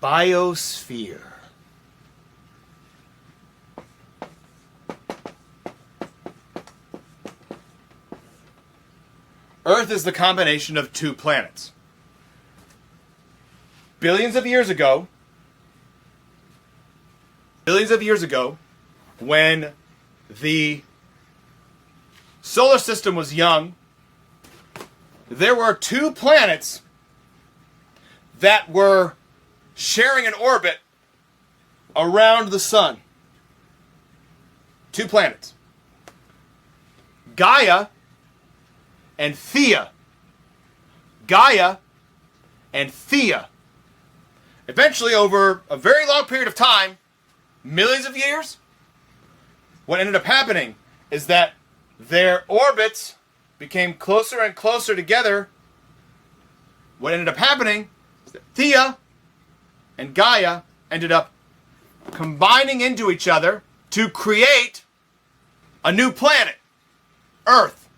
Biosphere. Earth is the combination of two planets. Billions of years ago, when the solar system was young, there were two planets that were sharing an orbit around the sun. Two planets. Gaia and Theia. Gaia and Theia. Eventually, over a very long period of time, millions of years, what ended up happening is that their orbits became closer and closer together. What ended up happening is that Theia and Gaia ended up combining into each other to create a new planet, Earth.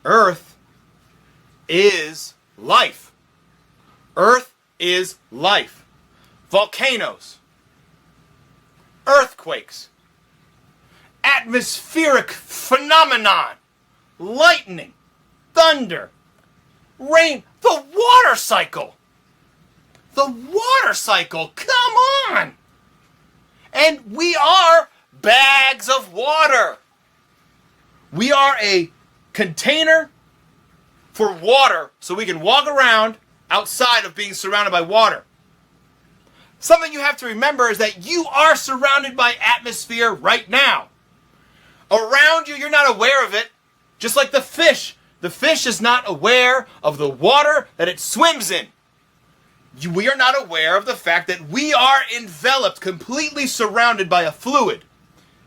Earth is life. Earth is life. Volcanoes, earthquakes, atmospheric phenomenon, lightning, thunder, rain, the water cycle. The water cycle, come on! And we are bags of water. We are a container for water so we can walk around outside of being surrounded by water. Something you have to remember is that you are surrounded by atmosphere right now. Around you, you're not aware of it. Just like the fish. The fish is not aware of the water that it swims in. We are not aware of the fact that we are enveloped, completely surrounded by a fluid.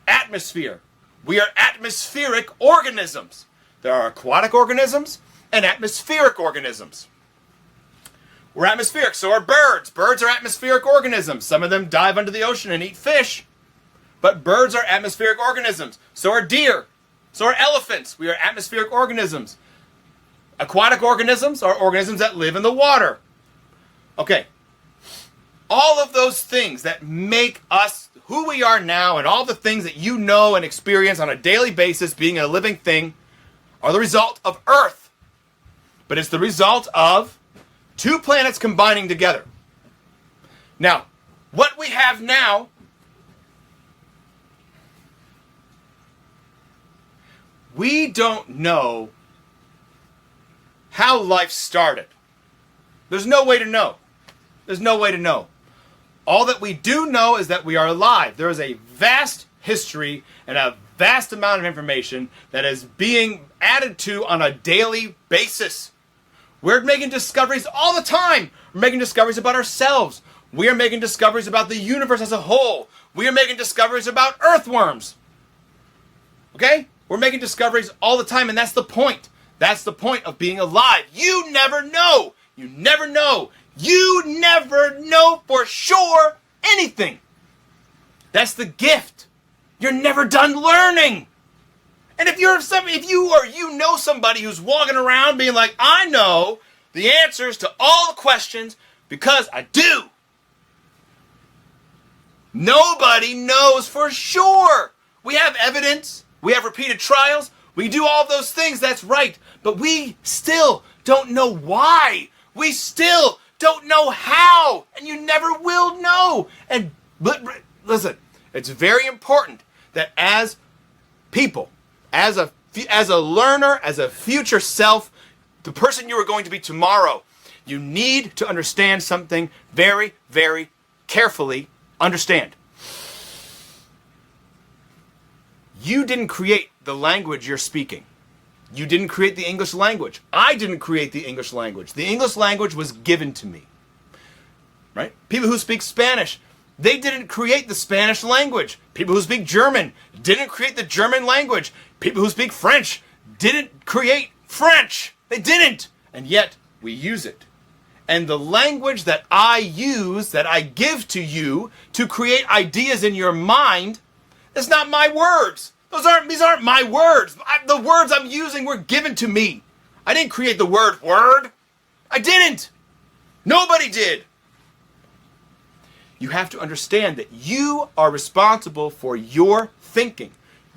Atmosphere. We are atmospheric organisms. There are aquatic organisms and atmospheric organisms. We're atmospheric, so are birds. Birds are atmospheric organisms. Some of them dive under the ocean and eat fish. But birds are atmospheric organisms. So are deer. So are elephants. We are atmospheric organisms. Aquatic organisms are organisms that live in the water. Okay. All of those things that make us who we are now and all the things that you know and experience on a daily basis being a living thing are the result of Earth. But it's the result of two planets combining together. Now, what we have now we don't know how life started. There's no way to know. There's no way to know. All that we do know is that we are alive. There is a vast history and a vast amount of information that is being added to on a daily basis. We're making discoveries all the time. We're making discoveries about ourselves. We are making discoveries about the universe as a whole. We are making discoveries about earthworms. Okay? We're making discoveries all the time, and that's the point. That's the point of being alive. You never know. You never know. You never know for sure anything. That's the gift. You're never done learning. And if you know somebody who's walking around being like, I know the answers to all the questions because I do. Nobody knows for sure. We have evidence. We have repeated trials. We do all of those things. That's right. But we still don't know why. We still don't know how. And you never will know. And listen, it's very important that as people, as a learner, as a future self, the person you are going to be tomorrow, you need to understand something very, very carefully. Understand. You didn't create the language you're speaking. You didn't create the English language. I didn't create the English language. The English language was given to me. Right? People who speak Spanish, they didn't create the Spanish language. People who speak German didn't create the German language. People who speak French didn't create French. They didn't. And yet, we use it. And the language that I use, that I give to you to create ideas in your mind, is not my words. These aren't my words. The words I'm using were given to me. I didn't create the word. I didn't. Nobody did. You have to understand that you are responsible for your thinking.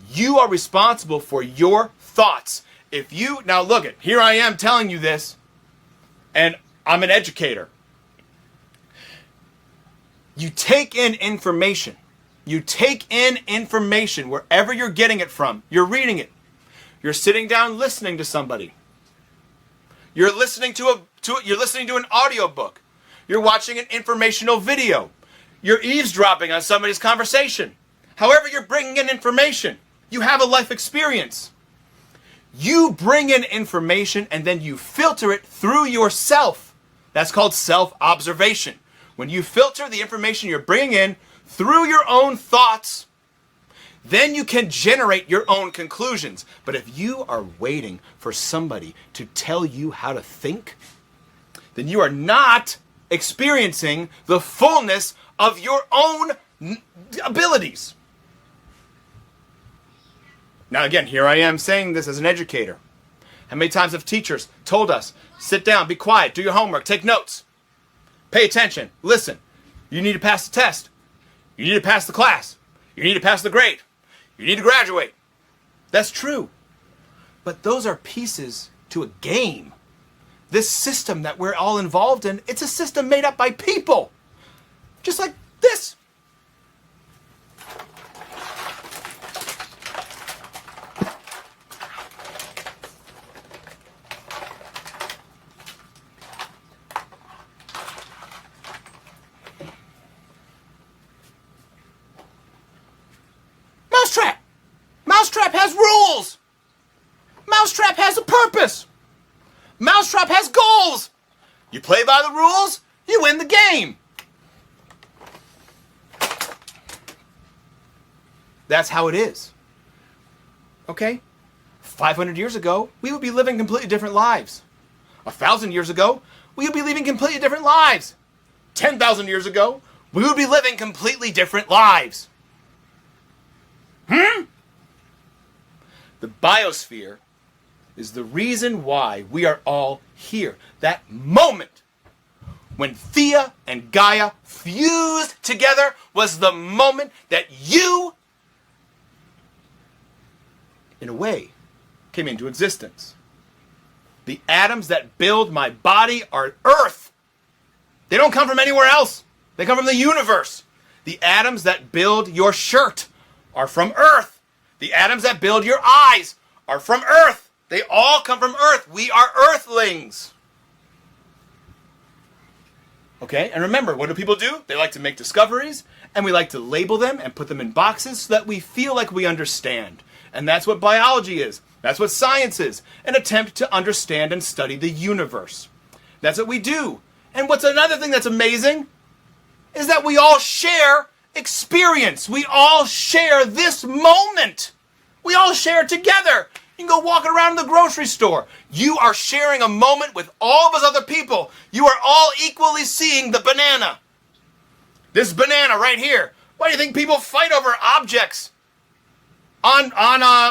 You are responsible for your thoughts. If you, now look it, here I am telling you this, and I'm an educator. You take in information. You take in information wherever you're getting it from. You're reading it. You're sitting down listening to somebody. You're listening to an audiobook. You're watching an informational video. You're eavesdropping on somebody's conversation. However you're bringing in information, you have a life experience. You bring in information and then you filter it through yourself. That's called self-observation. When you filter the information you're bringing in through your own thoughts, then you can generate your own conclusions. But if you are waiting for somebody to tell you how to think, then you are not experiencing the fullness of your own abilities. Now again, here I am saying this as an educator. How many times have teachers told us, sit down, be quiet, do your homework, take notes, pay attention, listen. You need to pass the test. You need to pass the class. You need to pass the grade. You need to graduate. That's true. But those are pieces to a game. This system that we're all involved in, it's a system made up by people. Just like this. Mousetrap! Mousetrap has rules! Mousetrap has a purpose! Mousetrap has goals! You play by the rules, you win the game! That's how it is. Okay? 500 years ago, we would be living completely different lives. 1,000 years ago, we would be living completely different lives. 10,000 years ago, we would be living completely different lives. The biosphere is the reason why we are all here. That moment when Thea and Gaia fused together was the moment that you, in a way, came into existence. The atoms that build my body are Earth. They don't come from anywhere else. They come from the universe. The atoms that build your shirt are from Earth. The atoms that build your eyes are from Earth. They all come from Earth. We are Earthlings. Okay, and remember, what do people do? They like to make discoveries, and we like to label them and put them in boxes so that we feel like we understand. And that's what biology is. That's what science is. An attempt to understand and study the universe. That's what we do. And what's another thing that's amazing is that we all share experience. We all share this moment. We all share it together. You can go walking around in the grocery store. You are sharing a moment with all of us other people. You are all equally seeing the banana. This banana right here. Why do you think people fight over objects on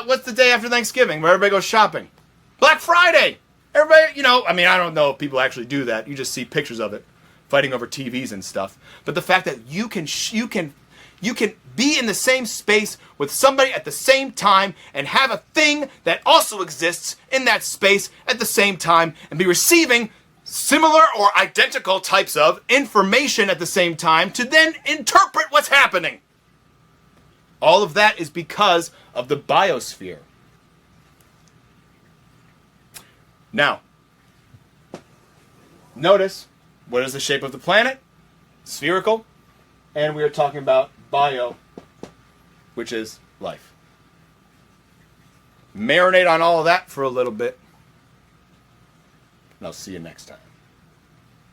what's the day after Thanksgiving where everybody goes shopping? Black Friday. Everybody, I don't know if people actually do that. You just see pictures of it, fighting over TVs and stuff. But the fact that you can be in the same space with somebody at the same time and have a thing that also exists in that space at the same time and be receiving similar or identical types of information at the same time to then interpret what's happening. All of that is because of the biosphere. Now, notice, what is the shape of the planet? Spherical. And we are talking about bio, which is life. Marinate on all of that for a little bit. And I'll see you next time.